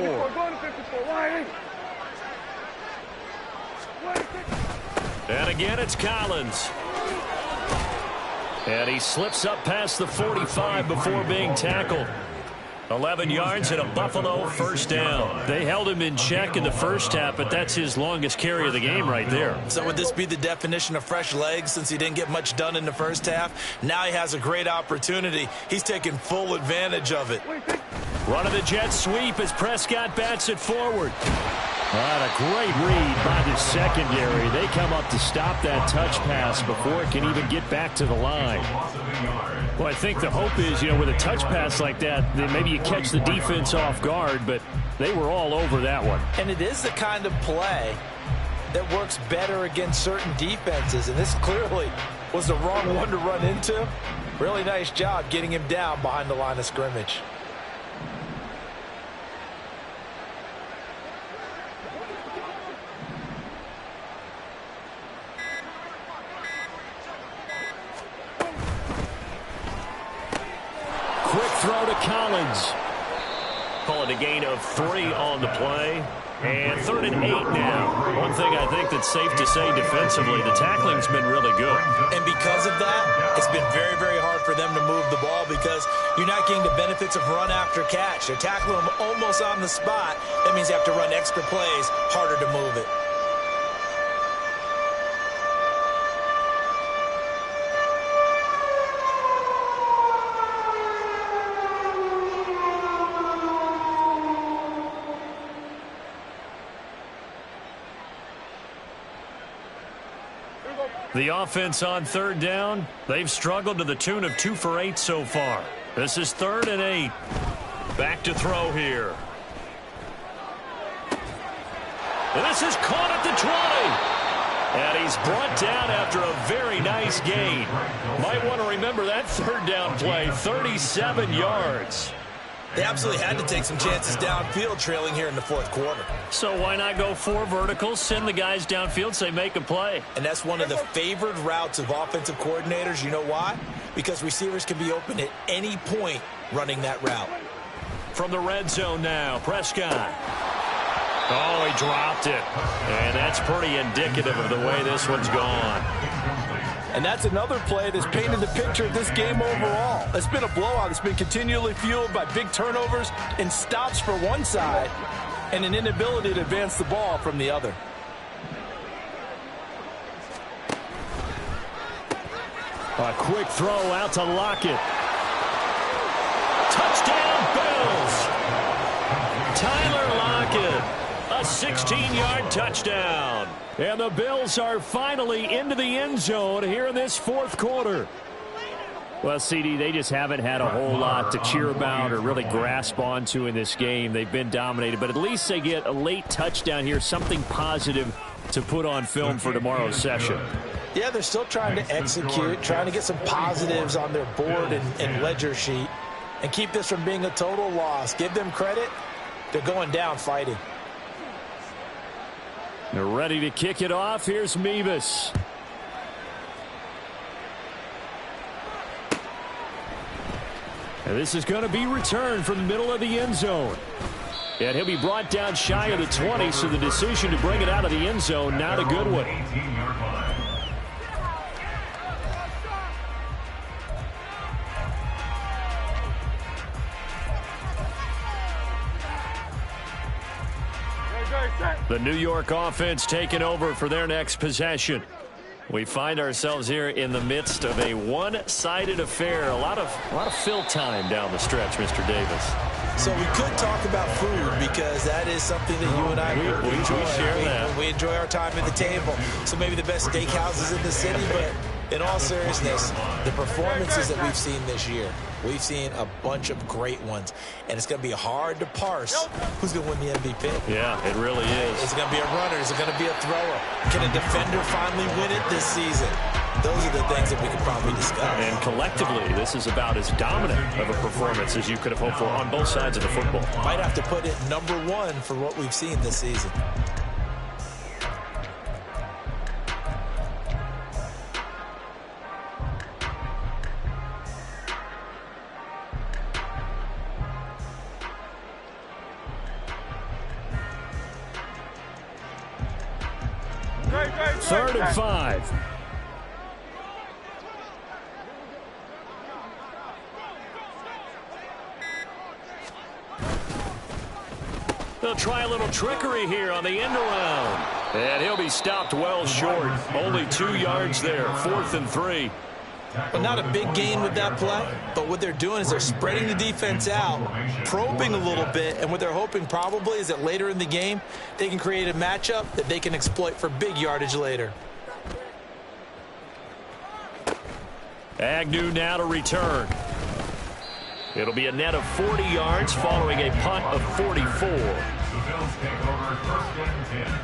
And again, it's Collins. And he slips up past the 45 before being tackled. 11 yards and a Buffalo first down. They held him in check in the first half, but that's his longest carry of the game right there. So would this be the definition of fresh legs since he didn't get much done in the first half? Now he has a great opportunity. He's taking full advantage of it. Run of the Jets sweep as Prescott bats it forward. A great read by the secondary. They come up to stop that touch pass before it can even get back to the line. Well, I think the hope is, with a touch pass like that, then maybe you catch the defense off guard, but they were all over that one. And it is the kind of play that works better against certain defenses, and this clearly was the wrong one to run into. Really nice job getting him down behind the line of scrimmage. Quick throw to Collins. Call it a gain of 3 on the play. And 3rd and 8 now. One thing I think that's safe to say defensively, the tackling's been really good. And because of that, it's been very, very hard for them to move the ball because you're not getting the benefits of run after catch. They're tackling them almost on the spot. That means you have to run extra plays, harder to move it. The offense on third down, they've struggled to the tune of 2 for 8 so far. This is 3rd and 8. Back to throw here. And this is caught at the 20. And he's brought down after a very nice gain. Might want to remember that 3rd down play, 37 yards. They absolutely had to take some chances downfield trailing here in the 4th quarter. So why not go 4 verticals, send the guys downfield, say make a play. And that's one of the favored routes of offensive coordinators. You know why? Because receivers can be open at any point running that route. From the red zone now, Prescott. Oh, he dropped it. And that's pretty indicative of the way this one's gone. And that's another play that's painted the picture of this game overall. It's been a blowout. It's been continually fueled by big turnovers and stops for one side and an inability to advance the ball from the other. A quick throw out to Lockett. Touchdown, Bills. Tyler Lockett, a 16-yard touchdown. And the Bills are finally into the end zone here in this 4th quarter. Well, CD, they just haven't had a whole lot to cheer about or really grasp onto in this game. They've been dominated, but at least they get a late touchdown here, something positive to put on film for tomorrow's session. Yeah, they're still trying to execute, trying to get some positives on their board and ledger sheet and keep this from being a total loss. Give them credit. They're going down fighting. They're ready to kick it off. Here's Mevis. And this is going to be returned from the middle of the end zone. And he'll be brought down shy of the 20, so the decision to bring it out of the end zone, not a good one. The New York offense taking over for their next possession. We find ourselves here in the midst of a one-sided affair. A lot of fill time down the stretch, Mr. Davis. So we could talk about food because that is something that you and I we share that. We enjoy our time at the table. So maybe the best steakhouses in the city, but in all seriousness, the performances that we've seen this year, we've seen a bunch of great ones, and it's going to be hard to parse who's going to win the MVP. Yeah, it really is. Is it going to be a runner? Is it going to be a thrower? Can a defender finally win it this season? Those are the things that we could probably discuss. And collectively, this is about as dominant of a performance as you could have hoped for on both sides of the football. Might have to put it #1 for what we've seen this season. Third and 5. They'll try a little trickery here on the end around. And he'll be stopped well short. Only 2 yards there. 4th and 3. Well, not a big gain with that play, but what they're doing is they're spreading the defense out, probing a little bit, and what they're hoping probably is that later in the game, they can create a matchup that they can exploit for big yardage later. Agnew now to return. It'll be a net of 40 yards following a punt of 44. The Bills take over 1st and 10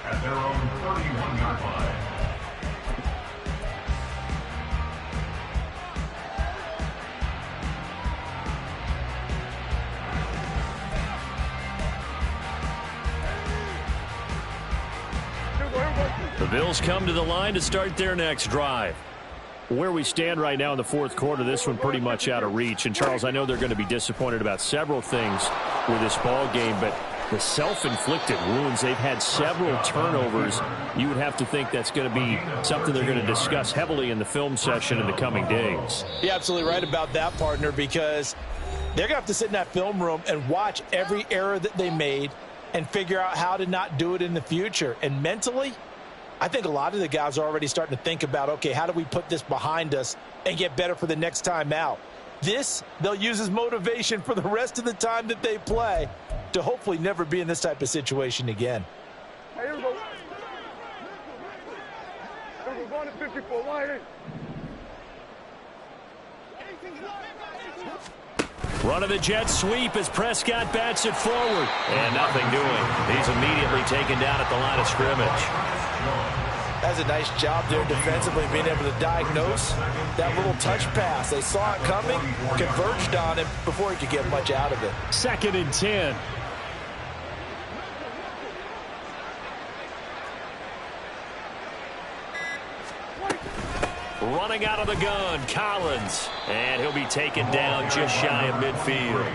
at their own 31-yard line. The Bills come to the line to start their next drive. Where we stand right now in the 4th quarter, this one pretty much out of reach. And, Charles, I know they're going to be disappointed about several things with this ball game, but the self-inflicted wounds, they've had several turnovers. You would have to think that's going to be something they're going to discuss heavily in the film session in the coming days. You're absolutely right about that, partner, because they're going to have to sit in that film room and watch every error that they made and figure out how to not do it in the future. And mentally, I think a lot of the guys are already starting to think about, okay, how do we put this behind us and get better for the next time out? This, they'll use as motivation for the rest of the time that they play to hopefully never be in this type of situation again. Hey, here we go. Here we go. Going to 15. people wide in. Run of the Jets sweep as Prescott bats it forward. And nothing doing. He's immediately taken down at the line of scrimmage. That's a nice job there defensively, being able to diagnose that little touch pass. They saw it coming, converged on it before he could get much out of it. 2nd and 10. Running out of the gun, Collins. And he'll be taken down just shy of midfield.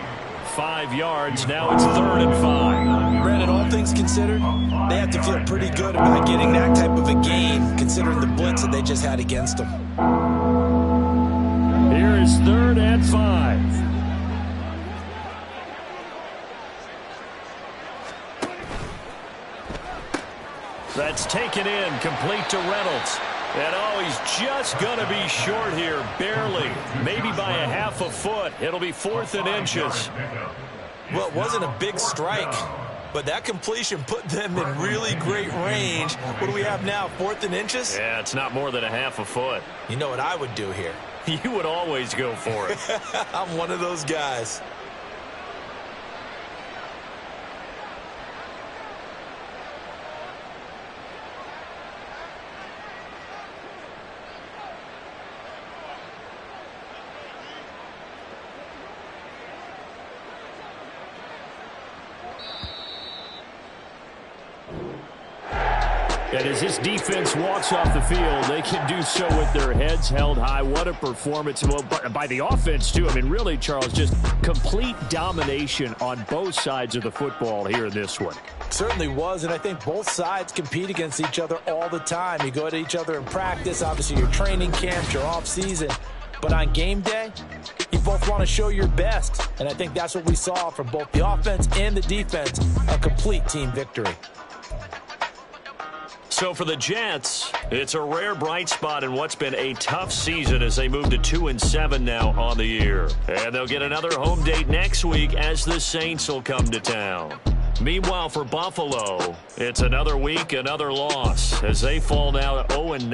5 yards, now it's 3rd and 5. Granted, all things considered, they have to feel pretty good about getting that type of a gain, considering the blitz that they just had against them. Here is 3rd and 5. That's taken in, complete to Reynolds. And oh, he's just going to be short here, barely. Maybe by a half a foot. It'll be 4th and inches. Well, it wasn't a big strike, but that completion put them in really great range. What do we have now, 4th and inches? Yeah, it's not more than a half a foot. You know what I would do here? You would always go for it. I'm one of those guys. And as this defense walks off the field, they can do so with their heads held high. What a performance by the offense, too. I mean, really, Charles, just complete domination on both sides of the football here in this one. Certainly was, and I think both sides compete against each other all the time. You go to each other in practice, obviously your training camps, your off-season. But on game day, you both want to show your best. And I think that's what we saw from both the offense and the defense, a complete team victory. So for the Jets, it's a rare bright spot in what's been a tough season as they move to 2-7 now on the year. And they'll get another home date next week as the Saints will come to town. Meanwhile, for Buffalo, it's another week, another loss as they fall now to 0-9.